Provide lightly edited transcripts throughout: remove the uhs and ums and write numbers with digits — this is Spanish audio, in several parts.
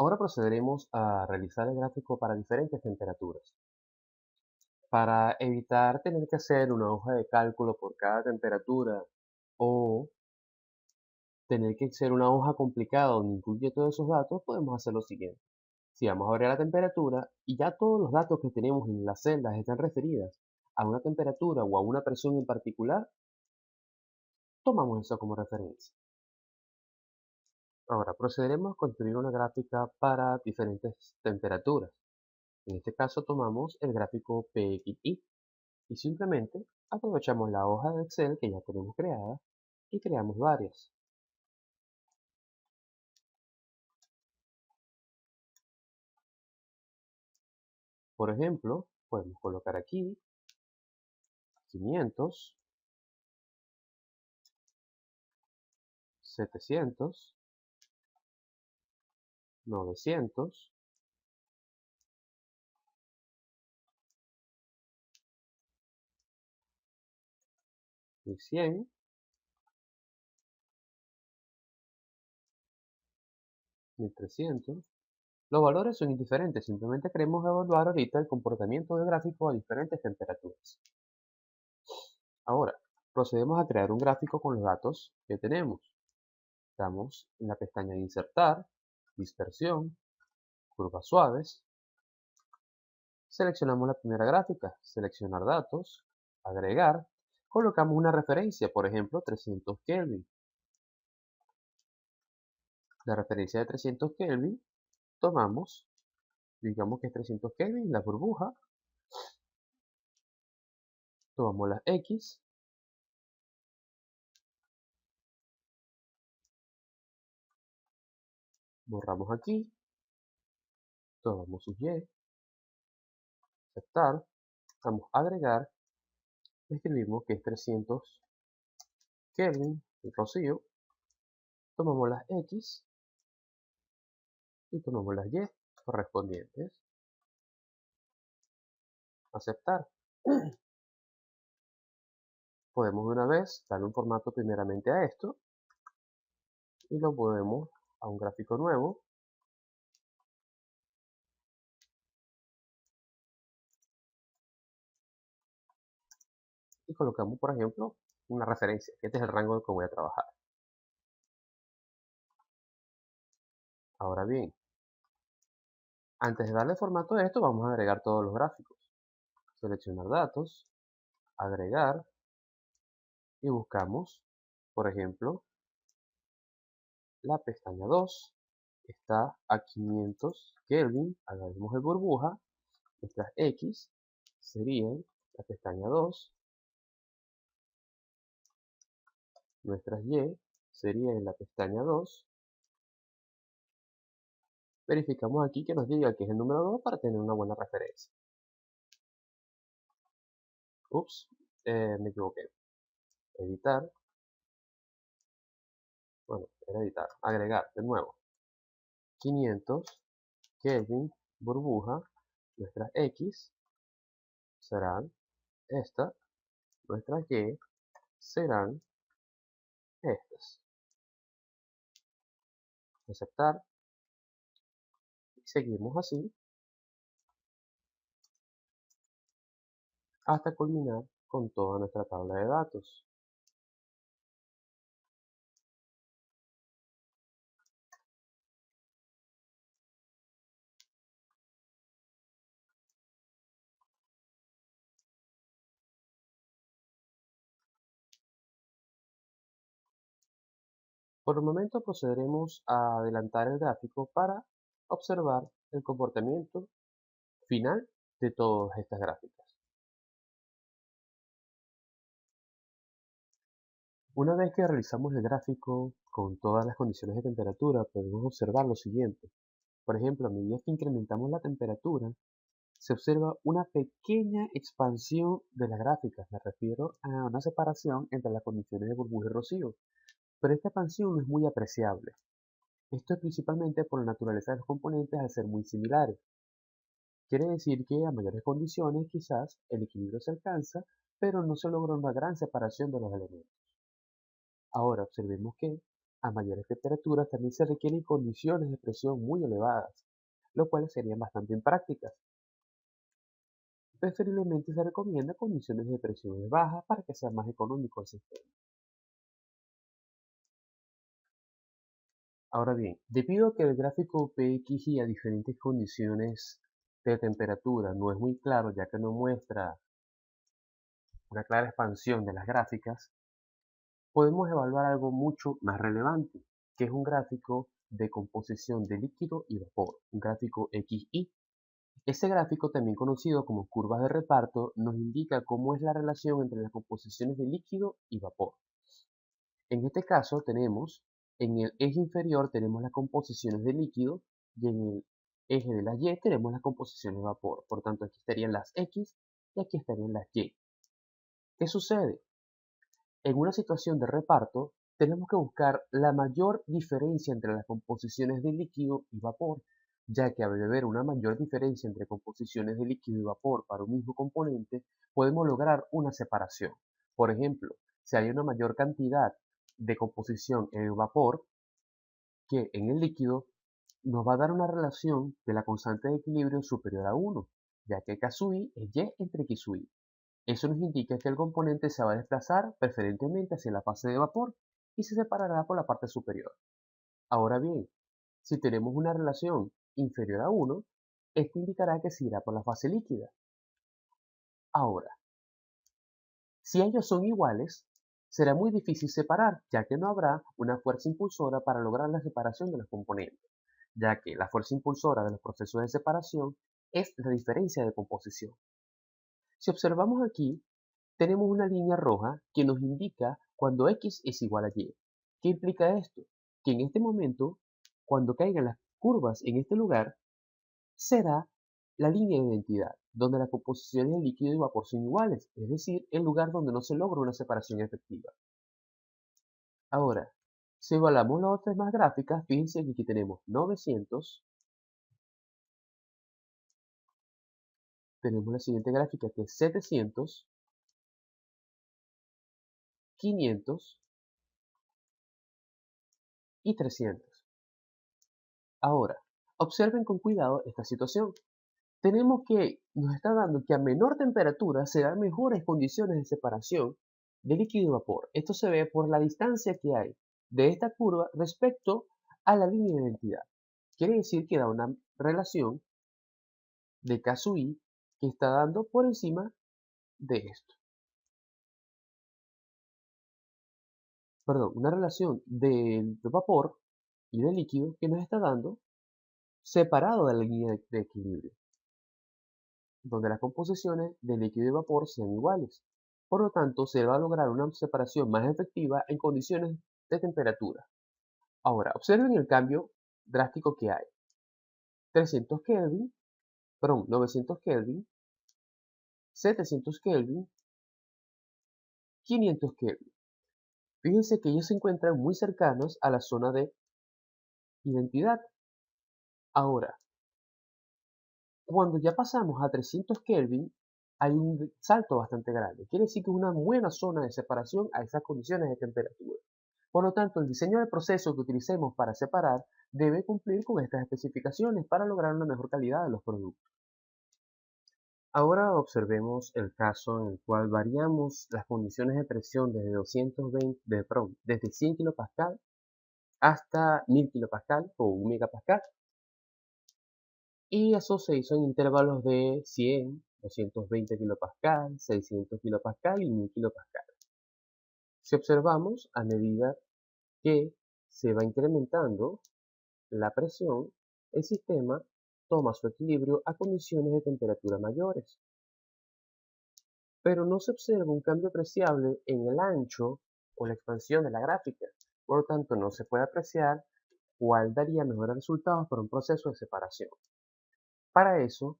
Ahora procederemos a realizar el gráfico para diferentes temperaturas. Para evitar tener que hacer una hoja de cálculo por cada temperatura o tener que hacer una hoja complicada donde incluye todos esos datos, podemos hacer lo siguiente. Si vamos a variar la temperatura y ya todos los datos que tenemos en las celdas están referidas a una temperatura o a una presión en particular, tomamos eso como referencia. Ahora procederemos a construir una gráfica para diferentes temperaturas. En este caso tomamos el gráfico PXY y simplemente aprovechamos la hoja de Excel que ya tenemos creada y creamos varias. Por ejemplo, podemos colocar aquí 500, 700, 900, 1100, 1300. Los valores son indiferentes, simplemente queremos evaluar ahorita el comportamiento del gráfico a diferentes temperaturas. Ahora, procedemos a crear un gráfico con los datos que tenemos. Damos en la pestaña de Insertar, Dispersión, Curvas suaves. Seleccionamos la primera gráfica, Seleccionar datos, Agregar. Colocamos una referencia, por ejemplo, 300 Kelvin. La referencia de 300 Kelvin, tomamos, digamos que es 300 Kelvin, la burbuja. Tomamos las X. Borramos aquí. Tomamos sus Y. Aceptar. Vamos a agregar. Escribimos que es 300 Kelvin, el rocío. Tomamos las X y tomamos las Y correspondientes. Aceptar. Podemos de una vez darle un formato primeramente a esto y lo podemos a un gráfico nuevo. Y colocamos, por ejemplo, una referencia. Este es el rango en el que voy a trabajar. Ahora bien, antes de darle formato a esto, vamos a agregar todos los gráficos. Seleccionar datos, agregar y buscamos, por ejemplo, la pestaña 2. Está a 500 Kelvin, agarremos el burbuja. Nuestras X serían la pestaña 2. Nuestras Y serían en la pestaña 2. Verificamos aquí que nos diga que es el número 2 para tener una buena referencia. Ups, me equivoqué. Editar. Bueno, era editar. Agregar de nuevo. 500 Kelvin, burbuja. Nuestras X serán estas. Nuestras Y serán estas. Aceptar. Y seguimos así hasta culminar con toda nuestra tabla de datos. Por el momento procederemos a adelantar el gráfico para observar el comportamiento final de todas estas gráficas. Una vez que realizamos el gráfico con todas las condiciones de temperatura, podemos observar lo siguiente. Por ejemplo, a medida que incrementamos la temperatura, se observa una pequeña expansión de las gráficas. Me refiero a una separación entre las condiciones de burbuja y rocío. Pero esta expansión no es muy apreciable. Esto es principalmente por la naturaleza de los componentes al ser muy similares. Quiere decir que a mayores condiciones quizás el equilibrio se alcanza, pero no se logra una gran separación de los elementos. Ahora observemos que A mayores temperaturas también se requieren condiciones de presión muy elevadas, lo cual serían bastante imprácticas. Preferiblemente se recomienda condiciones de presión bajas para que sea más económico el sistema. Ahora bien, debido a que el gráfico PXY a diferentes condiciones de temperatura no es muy claro, ya que no muestra una clara expansión de las gráficas, podemos evaluar algo mucho más relevante, que es un gráfico de composición de líquido y vapor, un gráfico XY. Ese gráfico, también conocido como curvas de reparto, nos indica cómo es la relación entre las composiciones de líquido y vapor. En este caso tenemos, en el eje inferior tenemos las composiciones de líquido y en el eje de las Y tenemos las composiciones de vapor. Por tanto, aquí estarían las X y aquí estarían las Y. ¿Qué sucede? En una situación de reparto, tenemos que buscar la mayor diferencia entre las composiciones de líquido y vapor, ya que al haber una mayor diferencia entre composiciones de líquido y vapor para un mismo componente, podemos lograr una separación. Por ejemplo, si hay una mayor cantidad de composición en el vapor que en el líquido, nos va a dar una relación de la constante de equilibrio superior a 1, ya que K sub i es Y entre X sub i. Eso nos indica que el componente se va a desplazar preferentemente hacia la fase de vapor y se separará por la parte superior. Ahora bien, si tenemos una relación inferior a 1, esto indicará que se irá por la fase líquida. Ahora, si ellos son iguales, será muy difícil separar, ya que no habrá una fuerza impulsora para lograr la separación de los componentes, ya que la fuerza impulsora de los procesos de separación es la diferencia de composición. Si observamos aquí, tenemos una línea roja que nos indica cuando X es igual a Y. ¿Qué implica esto? Que en este momento, cuando caigan las curvas en este lugar, será la línea de identidad, donde las composiciones de líquido y vapor son iguales, es decir, el lugar donde no se logra una separación efectiva. Ahora, si evaluamos las otras más gráficas, fíjense que aquí tenemos 900, tenemos la siguiente gráfica que es 700, 500 y 300. Ahora, observen con cuidado esta situación. Tenemos que nos está dando que a menor temperatura se dan mejores condiciones de separación de líquido y vapor. Esto se ve por la distancia que hay de esta curva respecto a la línea de identidad. Quiere decir que da una relación de K sub i que está dando por encima de esto. Perdón, una relación del vapor y del líquido que nos está dando separado de la línea de equilibrio, donde las composiciones de líquido y vapor sean iguales. Por lo tanto, se va a lograr una separación más efectiva en condiciones de temperatura. Ahora, observen el cambio drástico que hay. 300 Kelvin, perdón, 900 Kelvin, 700 Kelvin, 500 Kelvin. Fíjense que ellos se encuentran muy cercanos a la zona de identidad. Ahora, cuando ya pasamos a 300 Kelvin, hay un salto bastante grande. Quiere decir que es una buena zona de separación a esas condiciones de temperatura. Por lo tanto, el diseño del proceso que utilicemos para separar debe cumplir con estas especificaciones para lograr una mejor calidad de los productos. Ahora observemos el caso en el cual variamos las condiciones de presión desde 100 kPa hasta 1000 kPa o 1 MPa, y eso se hizo en intervalos de 100, 220 kPa, 600 kPa y 1000 kPa. Si observamos, a medida que se va incrementando la presión, el sistema toma su equilibrio a condiciones de temperatura mayores, pero no se observa un cambio apreciable en el ancho o la expansión de la gráfica. Por lo tanto, no se puede apreciar cuál daría mejores resultados para un proceso de separación. Para eso,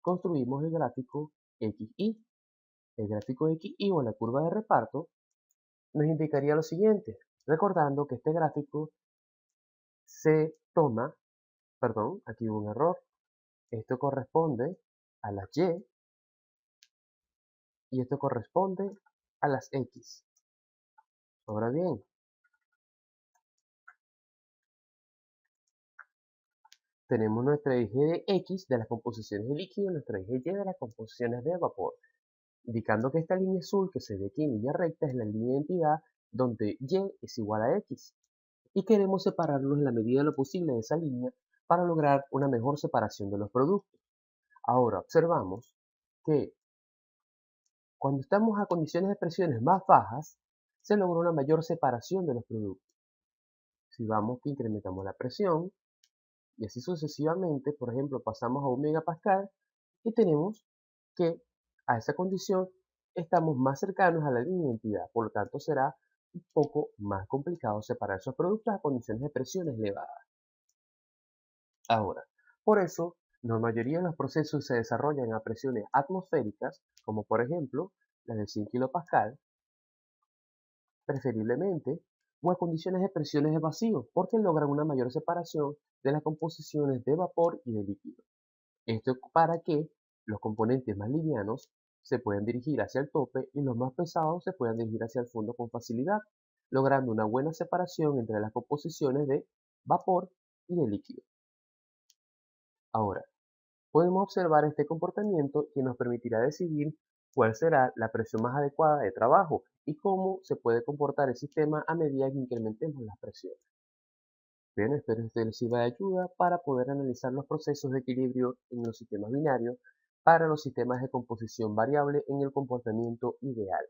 construimos el gráfico XY. El gráfico XY o la curva de reparto nos indicaría lo siguiente, recordando que este gráfico se toma, perdón, aquí hubo un error, esto corresponde a las y esto corresponde a las X. Ahora bien, Tenemos nuestra eje de X de las composiciones de líquido y nuestro eje Y de las composiciones de vapor, indicando que esta línea azul que se ve aquí en línea recta es la línea de identidad donde Y es igual a X. Y queremos separarlos en la medida de lo posible de esa línea para lograr una mejor separación de los productos. Ahora observamos que cuando estamos a condiciones de presiones más bajas, se logra una mayor separación de los productos. Si vamos que incrementamos la presión, y así sucesivamente, por ejemplo, pasamos a 1 megapascal y tenemos que a esa condición estamos más cercanos a la línea de identidad, por lo tanto será un poco más complicado separar esos productos a condiciones de presiones elevadas. Ahora, por eso, la mayoría de los procesos se desarrollan a presiones atmosféricas, como por ejemplo las de 100 kPa, preferiblemente, o a condiciones de presiones de vacío, porque logran una mayor separación de las composiciones de vapor y de líquido. Esto para que los componentes más livianos se puedan dirigir hacia el tope y los más pesados se puedan dirigir hacia el fondo con facilidad, logrando una buena separación entre las composiciones de vapor y de líquido. Ahora, podemos observar este comportamiento que nos permitirá decidir cuál será la presión más adecuada de trabajo y cómo se puede comportar el sistema a medida que incrementemos las presiones. Bien, espero que esto les sirva de ayuda para poder analizar los procesos de equilibrio en los sistemas binarios para los sistemas de composición variable en el comportamiento ideal.